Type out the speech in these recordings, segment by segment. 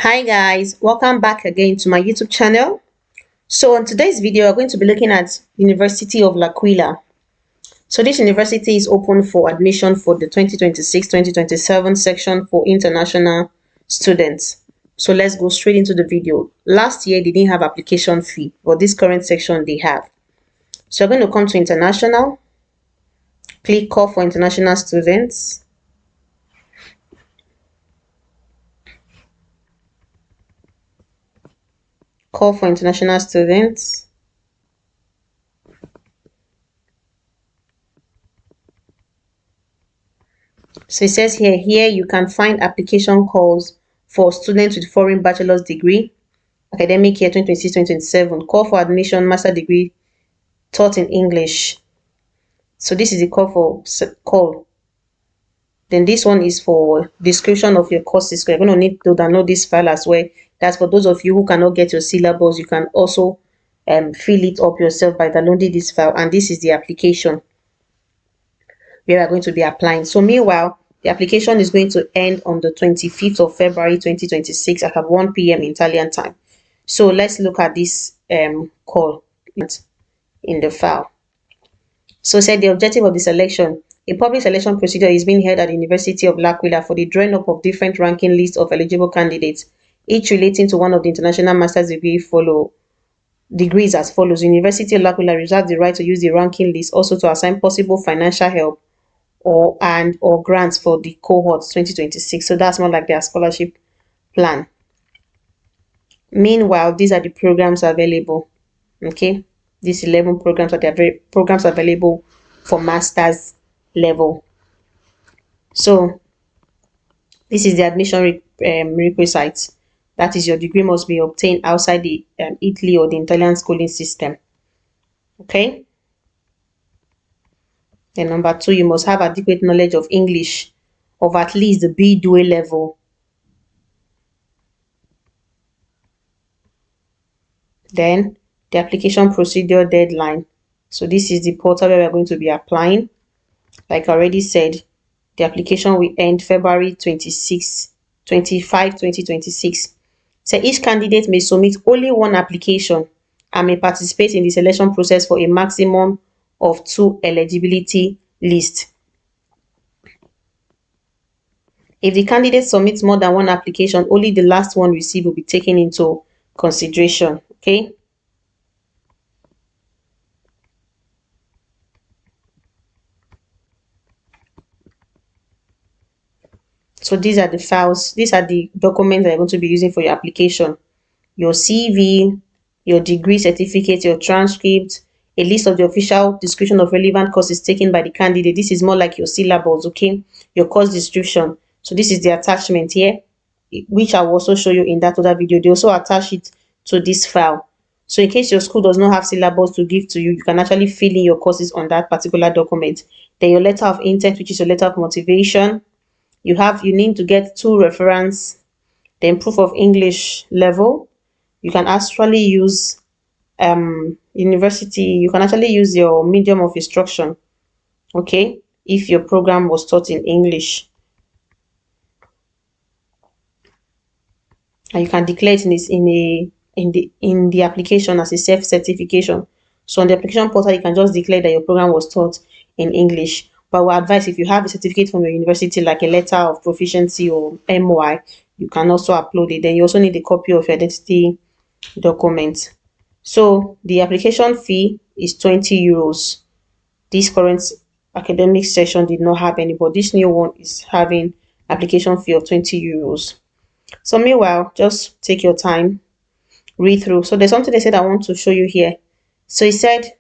Hi guys, welcome back again to my YouTube channel. So on today's video, we're going to be looking at University of L'Aquila. So this university is open for admission for the 2026-2027 section for international students. So let's go straight into the video. Last year, they didn't have application fee, but this current section they have. So we're going to come to international, click call for international students. Call for international students. So it says here you can find application calls for students with foreign bachelor's degree, academic year 2026-2027. Call for admission, master degree taught in English. So this is the call. Then this one is for description of your courses. So you're going to need to download this file as well. That's for those of you who cannot get your syllabus. You can also fill it up yourself by downloading this file. And this is the application where we are going to be applying. So meanwhile, the application is going to end on the 25th of February 2026 at 1 p.m. Italian time. So let's look at this call in the file. So said the objective of the selection. A public selection procedure is being held at the University of L'Aquila for the drawing up of different ranking lists of eligible candidates, each relating to one of the international master's degrees as follows. University of L'Aquila reserves the right to use the ranking list also to assign possible financial help or grants for the cohort 2026. So that's more like their scholarship plan. Meanwhile, these are the programs available. Okay, these 11 programs are the programs available for master's level. So this is the admission requisites. That is, your degree must be obtained outside the Italy or the Italian schooling system. Okay. And number 2, you must have adequate knowledge of English of at least the B2 level. Then the application procedure deadline. So this is the portal where we're going to be applying. Like I already said, the application will end February 25, 2026. So each candidate may submit only one application and may participate in the selection process for a maximum of 2 eligibility lists. If the candidate submits more than one application, only the last one received will be taken into consideration. Okay. So these are the files, these are the documents that you're going to be using for your application. Your CV, your degree certificate, your transcript, a list of the official description of relevant courses taken by the candidate. This is more like your syllabus, okay? Your course description. So this is the attachment here, which I will also show you in that other video. They also attach it to this file. So in case your school does not have syllabus to give to you, you can actually fill in your courses on that particular document. Then your letter of intent, which is your letter of motivation. You need to get 2 reference, then proof of English level. You can actually use university, you can actually use your medium of instruction, okay, if your program was taught in English. And you can declare it in the application as a self-certification. So on the application portal, you can just declare that your program was taught in English. But we advise, if you have a certificate from your university, like a letter of proficiency or MY, you can also upload it. Then you also need a copy of your identity document. So the application fee is 20 euros. This current academic session did not have any, but this new one is having application fee of 20 euros. So meanwhile, just take your time, read through. So there's something they said I want to show you here. So it said,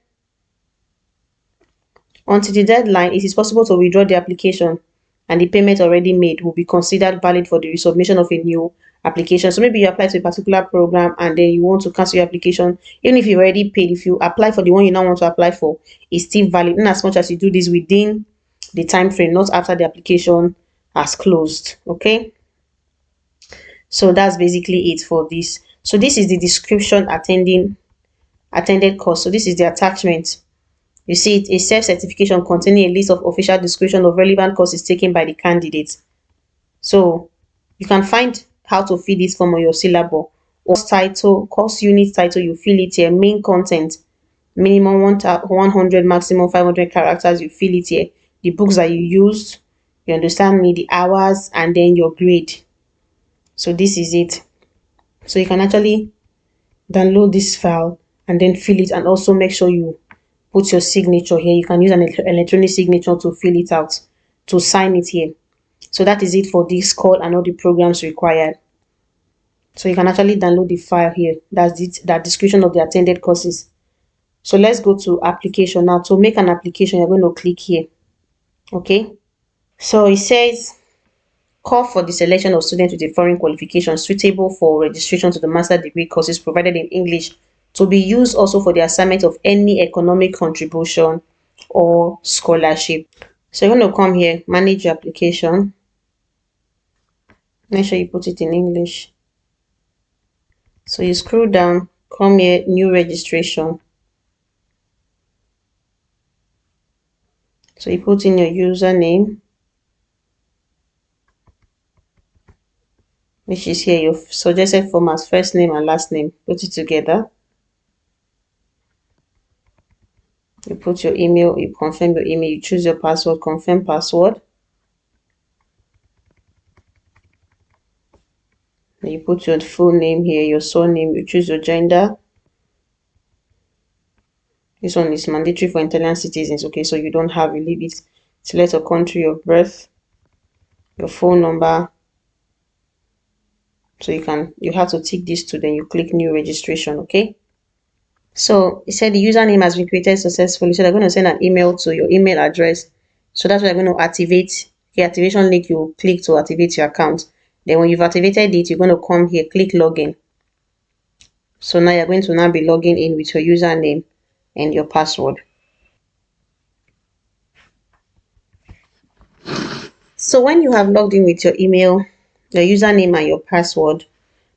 until the deadline, it is possible to withdraw the application and the payment already made will be considered valid for the resubmission of a new application. So maybe you apply to a particular program and then you want to cancel your application. Even if you already paid, if you apply for the one you now want to apply for, it's still valid, in as much as you do this within the time frame, not after the application has closed. Okay. So that's basically it for this. So this is the description attended course. So this is the attachment. You see it, a self-certification containing a list of official description of relevant courses taken by the candidate. So you can find how to fill this form on your syllabus. Course title, course unit title, you fill it here. Main content, minimum 100, maximum 500 characters, you fill it here. The books that you used, you understand me, the hours, and then your grade. So this is it. So you can actually download this file and then fill it, and also make sure you put your signature here. You can use an electronic signature to fill it out, to sign it here. So that is it for this call and all the programs required. So you can actually download the file here. That's it, that description of the attended courses. So let's go to application now. To make an application, you're going to click here. Okay. So it says call for the selection of students with a foreign qualification suitable for registration to the master degree courses provided in English, to be used also for the assignment of any economic contribution or scholarship. So you're going to come here, manage your application. Make sure you put it in English. So you scroll down, come here, new registration. So you put in your username, which is here, your suggested format, first name and last name. Put it together. You put your email, you confirm your email, you choose your password, confirm password. You put your full name here, your surname, you choose your gender. This one is mandatory for Italian citizens, okay, so you don't have, you leave it. Select a country of birth, your phone number. So you have to tick this to, then you click new registration, okay. So it said the username has been created successfully. So they're going to send an email to your email address. So that's what they're going to activate. The activation link, you click to activate your account. Then when you've activated it, you're going to come here, click login. So now you're going to now be logging in with your username and your password. So when you have logged in with your email, your username and your password,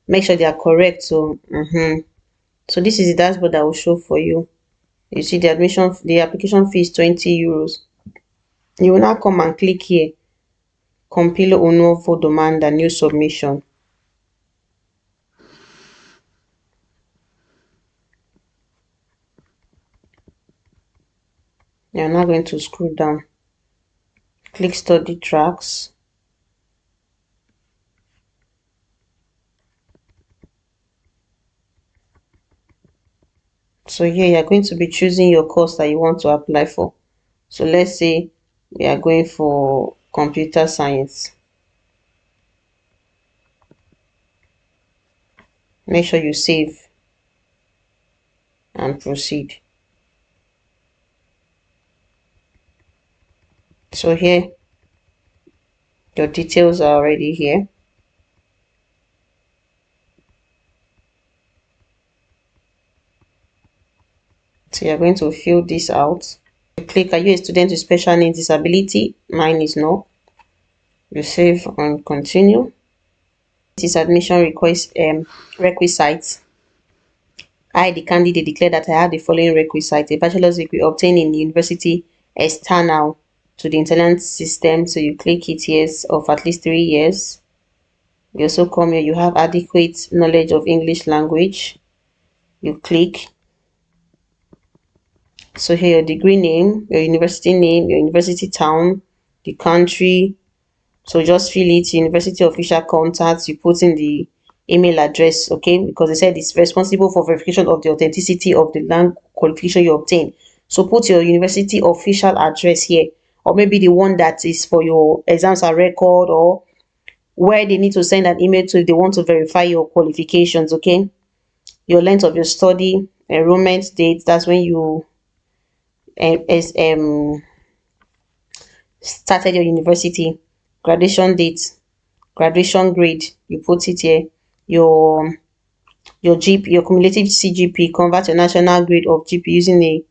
make sure they are correct. So so this is the dashboard that will show for you. You see the application fee is 20 euros. You will now come and click here, compilo un nuovo domanda, new submission. You're now going to scroll down, click study tracks. So here you're going to be choosing your course that you want to apply for. So let's say we are going for computer science. Make sure you save and proceed. So here your details are already here. So you're going to fill this out. You click, are you a student with special needs disability? Mine is no. You save and continue. This is admission requisites. I, the candidate, declare that I have the following requisites: a bachelor's degree obtained in the university external to the Italian system. So you click it, yes, of at least 3 years. You also come here, you have adequate knowledge of English language. You click. So here your degree name, your university town, the country. So just fill it, university official contacts, you put in the email address, okay, because they said it's responsible for verification of the authenticity of the language qualification you obtain. So put your university official address here, or maybe the one that is for your exams and record, or where they need to send an email to if they want to verify your qualifications, okay. Your length of your study, enrollment date, that's when you started your university, graduation date, graduation grade, you put it here, your GP, your cumulative CGP, convert your national grade of GP using a,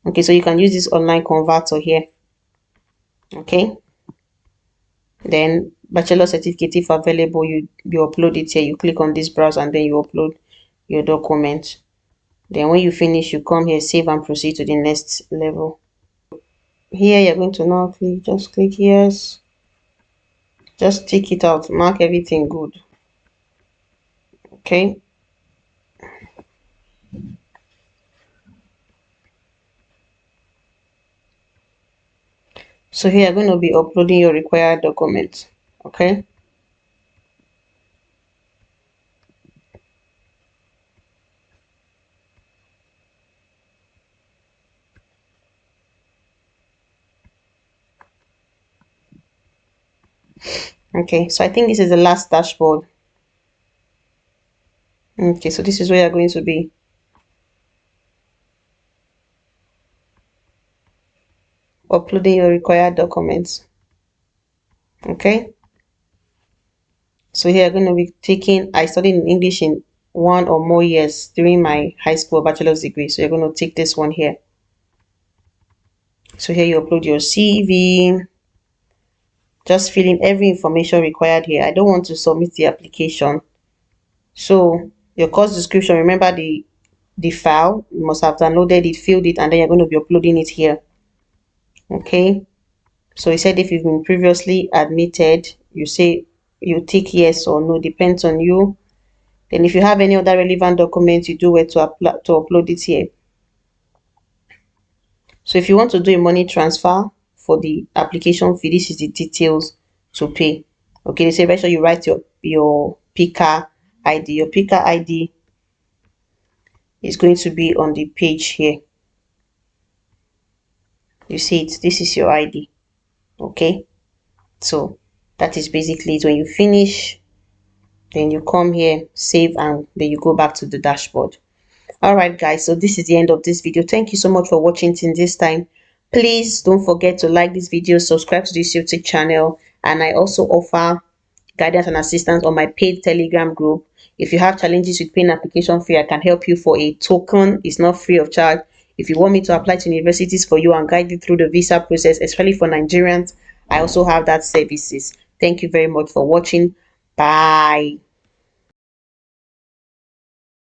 okay, so you can use this online converter here, okay. Then bachelor certificate, if available, you upload it here, you click on this browse and then you upload your document. Then when you finish, you come here, save and proceed to the next level. Here you're going to now click yes, just tick it out, mark everything good. Okay. So here you're going to be uploading your required documents. Okay. Okay, so I think this is the last dashboard. Okay, so this is where you're going to be uploading your required documents. Okay, so here I'm going to be taking, I studied in English in 1 or more years during my high school bachelor's degree. So you're going to take this one here. So here you upload your CV, just fill in every information required here. I don't want to submit the application. So your course description, remember the file, you must have downloaded it, filled it, and then you're going to be uploading it here. Okay, so he said if you've been previously admitted, you say you tick yes or no, depends on you. Then if you have any other relevant documents, you do where to upload it here. So if you want to do a money transfer for the application fee, this is the details to pay. Okay, they say make sure you write your PICA ID. Your PICA ID is going to be on the page here. You see it, this is your ID. Okay, so that is basically it. When you finish, then you come here, save, and then you go back to the dashboard. All right, guys, so this is the end of this video. Thank you so much for watching till this time. Please don't forget to like this video, subscribe to this YouTube channel, and I also offer guidance and assistance on my paid Telegram group. If you have challenges with paying application fee, I can help you for a token. It's not free of charge. If you want me to apply to universities for you and guide you through the visa process, especially for Nigerians, I also have that services. Thank you very much for watching. Bye.